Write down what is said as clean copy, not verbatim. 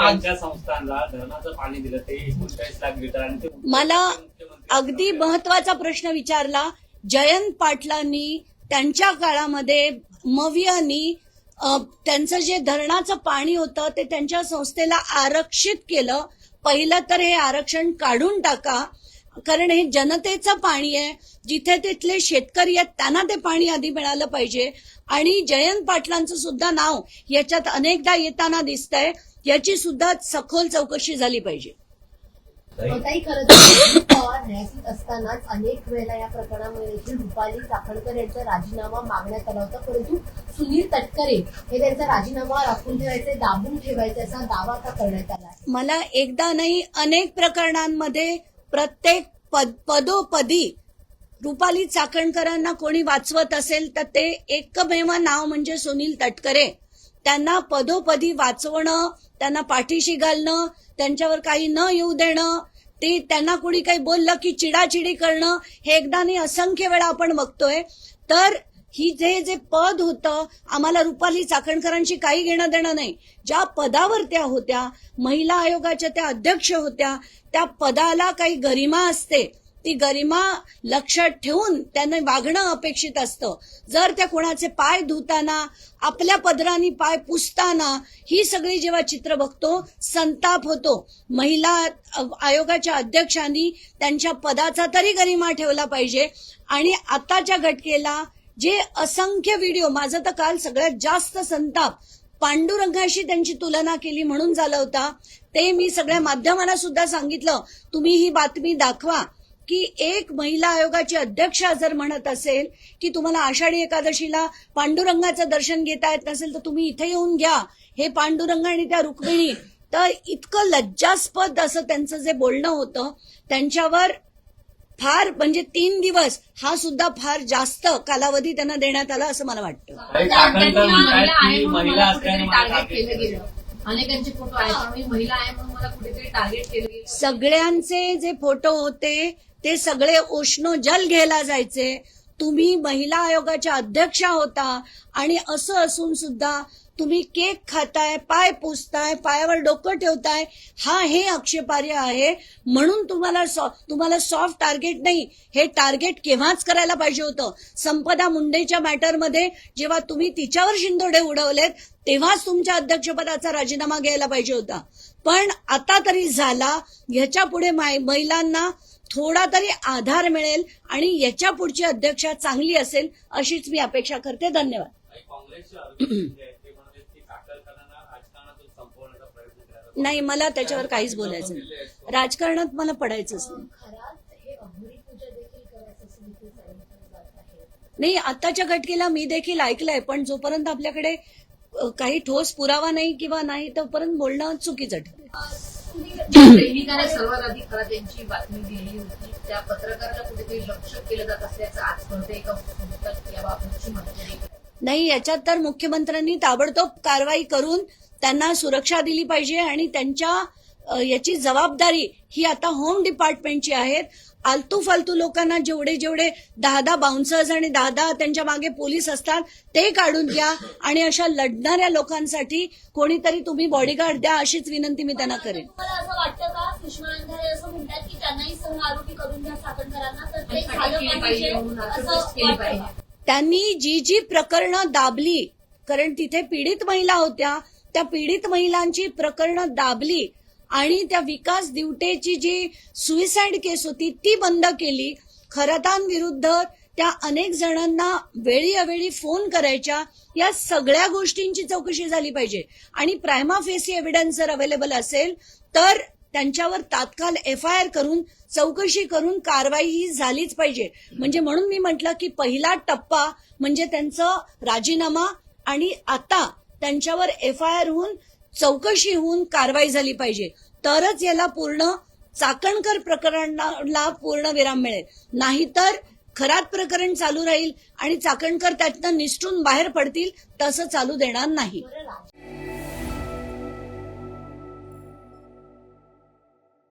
त्यांच्या संस्थांना धरणाचं पाणी दिलं ते 39 लाख लिटर आणि ते मला अगदी महत्वाचा प्रश्न विचारला. जयंत पाटलांनी त्यांच्या काळामध्ये मवियानी त्यांचं जे धरणाचं पाणी होतं ते त्यांच्या संस्थेला आरक्षित केलं. पहिलं तर हे आरक्षण काढून टाका, कारण हे जनतेचं पाणी आहे. जिथे तिथले शेतकरी आहेत त्यांना ते पाणी आधी मिळालं पाहिजे. आणि जयंत पाटलांचं सुद्धा नाव याच्यात अनेकदा येताना दिसतंय. याची सुद्धा सखोल चौकशी झाली पाहिजे. ताई, खरं तर पवार न्यायाधीश असतानाच अनेक वेळेला या प्रकरणामध्ये रुपाली चाकणकर यांचा राजीनामा मागण्यात आला होता, परंतु सुनील तटकरे हे त्यांचा राजीनामा राखून ठेवायचे, दाबून ठेवायचे असा दावा आता करण्यात आला आहे. मला एकदा नाही अनेक प्रकरणांमध्ये प्रत्येक पदोपदी रुपाली चाकणकरांना कोणी वाचवत असेल तर ते एकमेव नाव म्हणजे सुनील तटकरे. त्यांना पदोपदी वाचवणं, त्यांना पाठीशी घालणं, त्यांच्यावर काही न येऊ देणं, ते त्यांना कोणी काही बोललं की चिडाचिडी करणं, हे एकदा नाही असंख्य वेळा आपण बघतोय. तर ही जे पद होतं, आम्हाला रुपाली चाकणकरांशी काही घेणं देणं नाही. ज्या पदावर त्या होत्या, महिला आयोगाच्या त्या अध्यक्ष होत्या, त्या पदाला काही गरिमा असते. ती गरिमा लक्षात ठेवून त्यांना वागणं अपेक्षित असतं. जर त्या कोणाचे पाय धुताना, आपल्या पदरांनी पाय पुसताना ही सगळी जेव्हा चित्र बघतो, संताप होतो. महिला आयोगाच्या अध्यक्षांनी त्यांच्या पदाचा तरी गरिमा ठेवला पाहिजे. आणि आताच्या घटनेला जे असंख्य व्हिडिओ, माझं तर काल सगळ्यात जास्त संताप पांडुरंगाशी त्यांची तुलना केली म्हणून झाला होता. ते मी सगळ्या माध्यमांना सुद्धा सांगितलं, तुम्ही ही बातमी दाखवा की एक महिला आयोगाची अध्यक्षा जर म्हणत असेल की तुम्हाला आषाढी एकादशीला पांडुरंगाचं दर्शन घेता येत नसेल तर तुम्ही इथे येऊन घ्या, हे पांडुरंग आणि त्या रुक्मिणी. तर इतकं लज्जास्पद असं त्यांचं जे बोलणं होतं, त्यांच्यावर फार म्हणजे 3 दिवस हा सुद्धा फार जास्त कालावधी त्यांना देण्यात आला असं मला वाटतं. अनेकांचे फोटो आहेत, महिला आहे म्हणून मला कुठेतरी टार्गेट केलं गेलं. सगळ्यांचे जे फोटो होते ते सगळे उष्णजल घ्यायला जायचे. तुम्ही महिला आयोगाच्या अध्यक्षा होता आणि असं असून सुद्धा तुम्ही केक खाताय, पाय पुसताय, पायावर डोकं ठेवताय, हे आक्षेपार्ह आहे. म्हणून तुम्हाला सॉफ्ट टार्गेट नाही, हे टार्गेट केव्हाच करायला पाहिजे होतं. संपदा मुंडेच्या मॅटरमध्ये जेव्हा तुम्ही तिच्यावर शिंदोडे उडवलेत तेव्हाच तुमच्या अध्यक्षपदाचा राजीनामा घ्यायला पाहिजे होता. पण आता तरी झाला. ह्याच्या पुढे महिलांना थोडा तरी आधार मिळेल आणि याच्या पुढची अध्यक्षा चांगली असेल अशीच मी अपेक्षा करते. धन्यवाद. नाही, मला त्याच्यावर काहीच बोलायचं नाही. राजकारणात मला पडायचंच नाही. नाही, आताच्या घटनेला मी देखील ऐकलंय, पण जोपर्यंत आपल्याकडे काही ठोस पुरावा नाही किंवा नाही तोपर्यंत बोलणं चुकीचं ठरेल. प्रेमिकाने सर्वात आधी खरं त्यांची बातमी दिली होती, त्या पत्रकाराला कुठेतरी लक्ष केलं जात असल्याचं आज कळतं. एका पुस्तकात याबाबतची माहिती नाही, याच्यात तर मुख्यमंत्र्यांनी ताबडतोब कारवाई करून त्यांना सुरक्षा दिली पाहिजे आणि त्यांच्या याची जबाबदारी ही आता होम डिपार्टमेंटची आहे. आलतू फालतू लोकांना जेवढे 10 बाउन्सर्स आणि 10 त्यांच्या मागे पोलीस असतात ते काढून घ्या आणि अशा लढणाऱ्या लोकांसाठी कोणीतरी तुम्ही बॉडीगार्ड द्या, अशीच विनंती मी त्यांना करेन. मला असं वाटतं का सुषमा अंधारे असं म्हणतात की त्यांनाही सह आरोपी करून घ्या चाकणकरांना, तर ते झालं पाहिजे असं वाटतं. त्यांनी जी प्रकरणं दाबली, कारण तिथे पीडित महिला होत्या, त्या पीडित महिलांची प्रकरणं दाबली आणि त्या विकास दिवटेची जी सुइसाइड केस होती ती बंद केली. खरातांविरुद्ध त्या अनेक जणांना वेळी अवेळी फोन करायच्या, या सगळ्या गोष्टींची चौकशी झाली पाहिजे. आणि प्रायमा फेसी एव्हिडन्स जर अवेलेबल असेल तर त्यांच्यावर तात्काळ FIR करून चौकशी करून कारवाई ही झालीच पाहिजे. म्हणजे म्हणून मी म्हटलं की पहिला टप्पा म्हणजे त्यांचं राजीनामा आणि आता त्यांच्यावर FIR होऊन चौकशी होऊन कारवाई झाली पाहिजे, तरच याला पूर्ण चाकणकर प्रकरणाला पूर्ण विराम मिळेल. नाहीतर खरात प्रकरण चालू राहील आणि चाकणकर त्यातनं निसटून बाहेर पडतील, तसं चालू देणार नाही.